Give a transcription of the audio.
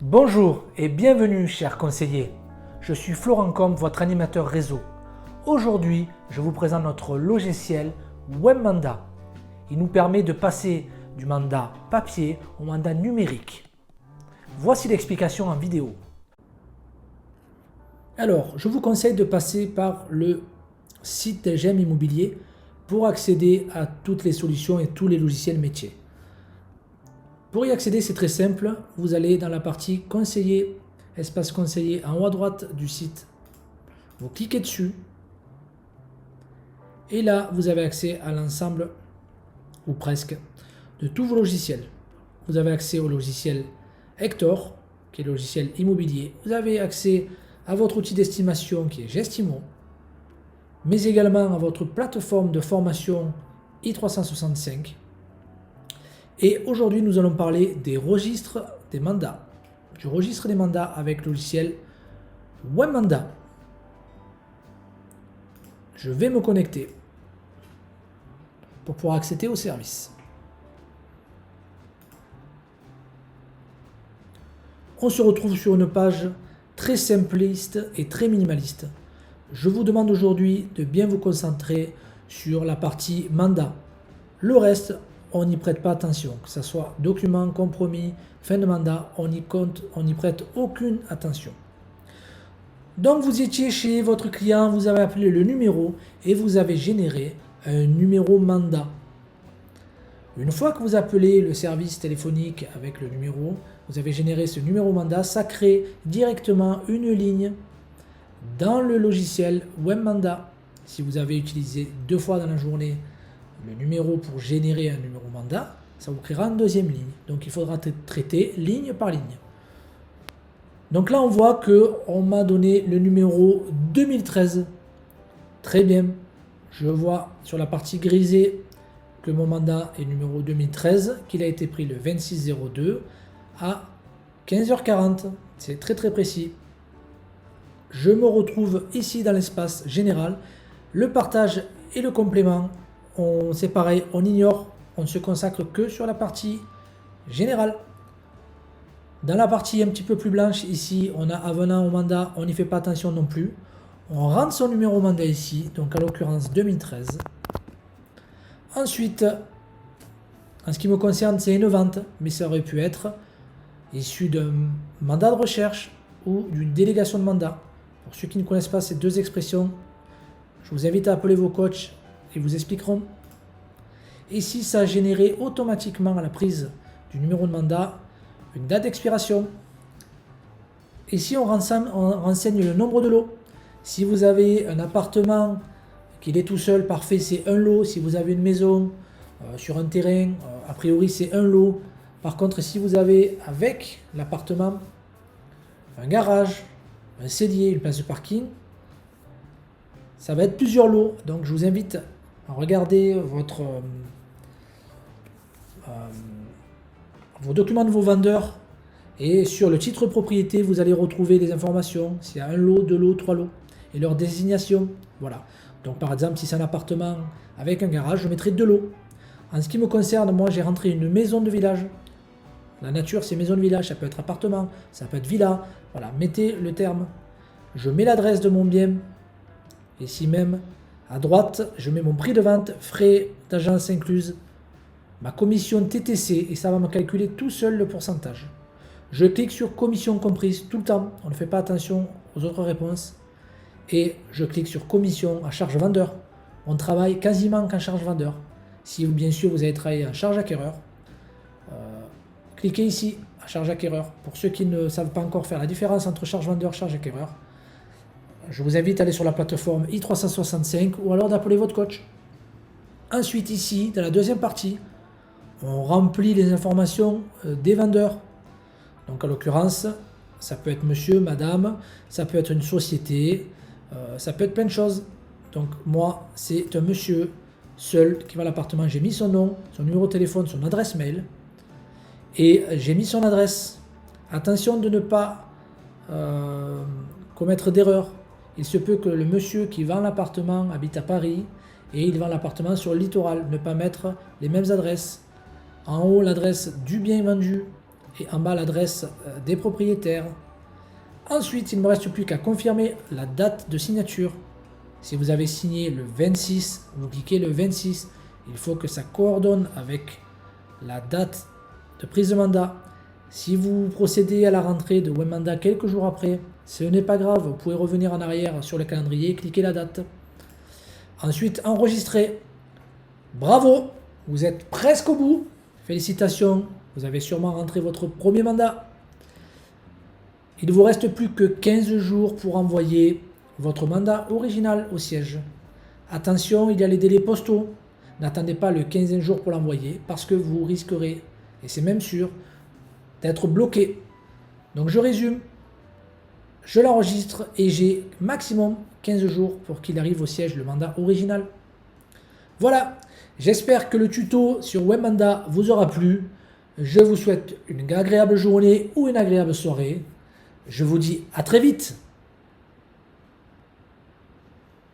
Bonjour et bienvenue chers conseillers. Je suis Florent Combe, votre animateur réseau. Aujourd'hui, je vous présente notre logiciel WebManda. Il nous permet de passer du mandat papier au mandat numérique. Voici l'explication en vidéo. Alors, je vous conseille de passer par le site d'LGM Immobilier pour accéder à toutes les solutions et tous les logiciels métiers. Pour y accéder, c'est très simple. Vous allez dans la partie conseiller, espace conseiller en haut à droite du site. Vous cliquez dessus. Et là, vous avez accès à l'ensemble, ou presque, de tous vos logiciels. Vous avez accès au logiciel Hector, qui est le logiciel immobilier. Vous avez accès à votre outil d'estimation, qui est Gestimo, mais également à votre plateforme de formation i365. Et aujourd'hui, nous allons parler des registres des mandats, du registre des mandats avec le logiciel WebManda. Je vais me connecter pour pouvoir accéder au service. On se retrouve sur une page très simpliste et très minimaliste. Je vous demande aujourd'hui de bien vous concentrer sur la partie mandat. Le reste, on n'y prête pas attention, que ce soit document, compromis, fin de mandat, on n'y prête aucune attention. Donc vous étiez chez votre client, vous avez appelé le numéro et vous avez généré un numéro mandat. Une fois que vous appelez le service téléphonique avec le numéro, vous avez généré ce numéro mandat, ça crée directement une ligne dans le logiciel WebManda. Si vous avez utilisé 2 fois dans la journée le numéro pour générer un numéro mandat, ça vous créera une deuxième ligne. Donc il faudra traiter ligne par ligne. Donc là on voit qu'on m'a donné le numéro 2013. Très bien. Je vois sur la partie grisée que mon mandat est numéro 2013, qu'il a été pris le 26/02 à 15h40. C'est très très précis. Je me retrouve ici dans l'espace général. Le partage et le complément, c'est pareil, on ignore, on ne se consacre que sur la partie générale. Dans la partie un petit peu plus blanche, ici, on a avenant au mandat, on n'y fait pas attention non plus. On rentre son numéro mandat ici, donc à l'occurrence 2013. Ensuite, en ce qui me concerne, c'est une vente, mais ça aurait pu être issu d'un mandat de recherche ou d'une délégation de mandat. Pour ceux qui ne connaissent pas ces deux expressions, je vous invite à appeler vos coachs. Ils vous expliqueront. Ici, ça a généré automatiquement à la prise du numéro de mandat une date d'expiration. Ici, on renseigne le nombre de lots. Si vous avez un appartement qu'il est tout seul, parfait, c'est un lot. Si vous avez une maison sur un terrain, a priori, c'est un lot. Par contre, si vous avez avec l'appartement un garage, un cellier, une place de parking, ça va être plusieurs lots. Donc, je vous invite à regarder vos documents de vos vendeurs et sur le titre propriété, vous allez retrouver des informations s'il y a un lot, 2 lots, 3 lots et leur désignation. Voilà. Donc, par exemple, si c'est un appartement avec un garage, je mettrai 2 lots. En ce qui me concerne, moi, j'ai rentré une maison de village. La nature, c'est maison de village, ça peut être appartement, ça peut être villa. Voilà, mettez le terme. Je mets l'adresse de mon bien. Ici même, à droite, je mets mon prix de vente, frais d'agence incluse, ma commission TTC, et ça va me calculer tout seul le pourcentage. Je clique sur commission comprise tout le temps, on ne fait pas attention aux autres réponses, et je clique sur commission à charge vendeur. On travaille quasiment qu'en charge vendeur. Si bien sûr vous avez travaillé en charge acquéreur, cliquez ici à charge acquéreur. Pour ceux qui ne savent pas encore faire la différence entre charge vendeur et charge acquéreur, je vous invite à aller sur la plateforme i365 ou alors d'appeler votre coach. Ensuite ici, dans la deuxième partie, on remplit les informations des vendeurs. Donc en l'occurrence, ça peut être monsieur, madame, ça peut être une société, ça peut être plein de choses. Donc moi, c'est un monsieur seul qui va à l'appartement. J'ai mis son nom, son numéro de téléphone, son adresse mail et j'ai mis son adresse. Attention de ne pas commettre d'erreur. Il se peut que le monsieur qui vend l'appartement habite à Paris et il vend l'appartement sur le littoral. Ne pas mettre les mêmes adresses. En haut, l'adresse du bien vendu et en bas l'adresse des propriétaires. Ensuite, il ne me reste plus qu'à confirmer la date de signature. Si vous avez signé le 26, vous cliquez le 26. Il faut que ça coordonne avec la date de prise de mandat. Si vous procédez à la rentrée de WebManda quelques jours après, ce n'est pas grave, vous pouvez revenir en arrière sur le calendrier et cliquer la date. Ensuite, enregistrer. Bravo, vous êtes presque au bout. Félicitations, vous avez sûrement rentré votre premier mandat. Il ne vous reste plus que 15 jours pour envoyer votre mandat original au siège. Attention, il y a les délais postaux. N'attendez pas le 15e jour pour l'envoyer parce que vous risquerez, et c'est même sûr, d'être bloqué. Donc je résume, je l'enregistre et j'ai maximum 15 jours pour qu'il arrive au siège le mandat original. Voilà, j'espère que le tuto sur WebManda vous aura plu. Je vous souhaite une agréable journée ou une agréable soirée. Je vous dis à très vite.